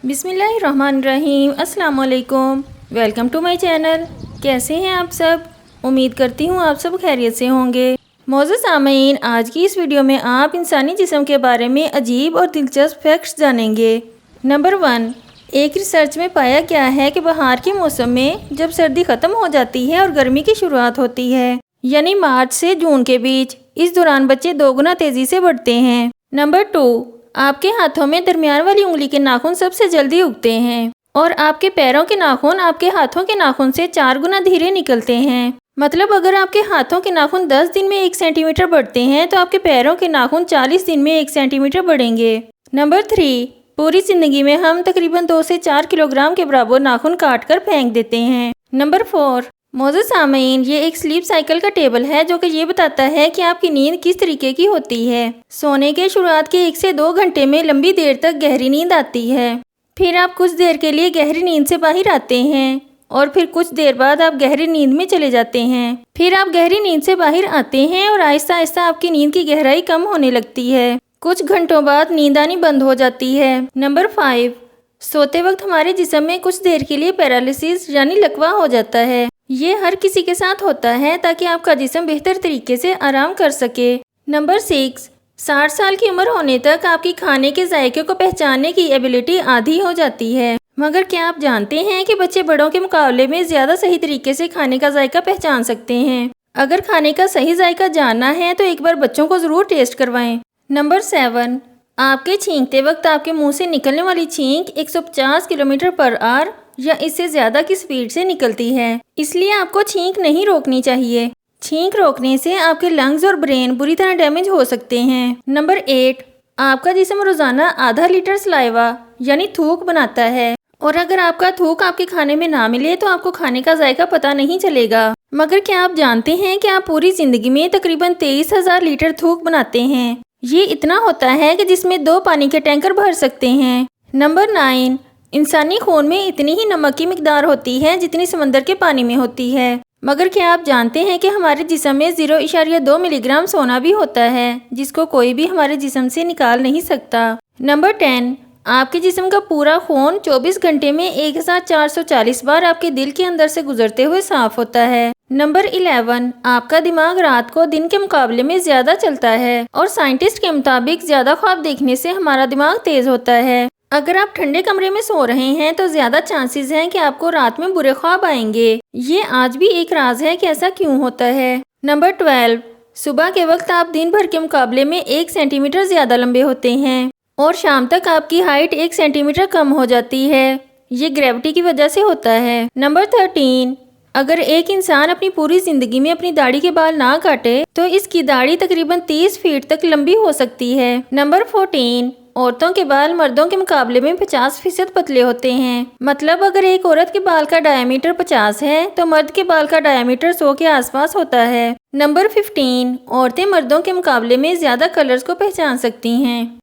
बिस्मिल्लाहिर्रहमानिर्रहीम। अस्सलाम वालेकुम। Welcome to my channel. कैसे हैं आप सब? उम्मीद करती हूँ आप सब खैरियत से होंगे। मौजूद सामीन, आज की इस वीडियो में आप इंसानी जिस्म के बारे में अजीब और दिलचस्प फैक्ट्स जानेंगे। नंबर 1, एक रिसर्च में पाया गया है कि बहार के मौसम में जब सर्दी ख़त्म हो जाती है और गर्मी की शुरुआत होती है, यानी मार्च से जून के बीच, इस दौरान बच्चे 2 गुना तेज़ी से बढ़ते हैं। नंबर 2, आपके हाथों में दरमियान वाली उंगली के नाखून सबसे जल्दी उगते हैं और आपके पैरों के नाखून आपके हाथों के नाखून से 4 गुना धीरे निकलते हैं। मतलब अगर आपके हाथों के नाखून 10 दिन में 1 सेंटीमीटर बढ़ते हैं तो आपके पैरों के नाखून 40 दिन में 1 सेंटीमीटर बढ़ेंगे। नंबर 3, पूरी ज़िंदगी में हम तकरीबन 2 से 4 किलोग्राम के बराबर नाखून काट कर फेंक देते हैं। नंबर 4, मौजूद सामीन, ये एक स्लीप साइकिल का टेबल है जो कि ये बताता है कि आपकी नींद किस तरीके की होती है। सोने के शुरुआत के 1 से 2 घंटे में लंबी देर तक गहरी नींद आती है, फिर आप कुछ देर के लिए गहरी नींद से बाहर आते हैं और फिर कुछ देर बाद आप गहरी नींद में चले जाते हैं। फिर आप गहरी नींद से बाहर आते हैं और आहिस्ता आहिस्ता आपकी नींद की गहराई कम होने लगती है। कुछ घंटों बाद नींद आनी बंद हो जाती है। नंबर 5, सोते वक्त हमारे जिस्म में कुछ देर के लिए पैरालिसिस यानी लकवा हो जाता है। ये हर किसी के साथ होता है ताकि आपका जिस्म बेहतर तरीके से आराम कर सके। नंबर 6, 60 साल की उम्र होने तक आपकी खाने के जायके को पहचानने की एबिलिटी आधी हो जाती है। मगर क्या आप जानते हैं कि बच्चे बड़ों के मुकाबले में ज़्यादा सही तरीके से खाने का जायका पहचान सकते हैं? अगर खाने का सही जायका जानना है तो एक बार बच्चों को ज़रूर टेस्ट करवाएं। नंबर 7, आपके छींकते वक्त आपके मुंह से निकलने वाली छींक 150 किलोमीटर पर आवर या इससे ज़्यादा की स्पीड से निकलती है, इसलिए आपको छींक नहीं रोकनी चाहिए। छींक रोकने से आपके लंग्स और ब्रेन बुरी तरह डैमेज हो सकते हैं। नंबर 8, आपका जिस्म रोज़ाना आधा लीटर सलाइवा यानी थूक बनाता है और अगर आपका थूक आपके खाने में ना मिले तो आपको खाने का जायका पता नहीं चलेगा। मगर क्या आप जानते हैं कि आप पूरी ज़िंदगी में तकरीबन 23,000 लीटर थूक बनाते हैं? ये इतना होता है कि जिसमें 2 पानी के टैंकर भर सकते हैं। नंबर 9, इंसानी खून में इतनी ही नमक की मिकदार होती है जितनी समंदर के पानी में होती है। मगर क्या आप जानते हैं कि हमारे जिस्म में 0.2 मिलीग्राम सोना भी होता है जिसको कोई भी हमारे जिस्म से निकाल नहीं सकता। नंबर 10, आपके जिस्म का पूरा खून 24 घंटे में 1440 बार आपके दिल के अंदर से गुजरते हुए साफ होता है। नंबर 11, आपका दिमाग रात को दिन के मुकाबले में ज़्यादा चलता है और साइंटिस्ट के मुताबिक ज़्यादा ख्वाब देखने से हमारा दिमाग तेज़ होता है। अगर आप ठंडे कमरे में सो रहे हैं तो ज़्यादा चांसेस हैं कि आपको रात में बुरे ख्वाब आएंगे। ये आज भी एक राज है कि ऐसा क्यों होता है। नंबर 12, सुबह के वक्त आप दिन भर के मुकाबले में 1 सेंटीमीटर ज़्यादा लंबे होते हैं और शाम तक आपकी हाइट 1 सेंटीमीटर कम हो जाती है। ये ग्रेविटी की वजह से होता है। नंबर 13, अगर एक इंसान अपनी पूरी ज़िंदगी में अपनी दाढ़ी के बाल ना काटे तो इसकी दाढ़ी तकरीबन 30 फीट तक लंबी हो सकती है। नंबर 14, औरतों के बाल मर्दों के मुकाबले में 50% पतले होते हैं। मतलब अगर एक औरत के बाल का डायमीटर 50 है तो मर्द के बाल का डायमीटर 100 के आसपास होता है। नंबर 15, औरतें मर्दों के मुकाबले में ज़्यादा कलर्स को पहचान सकती हैं।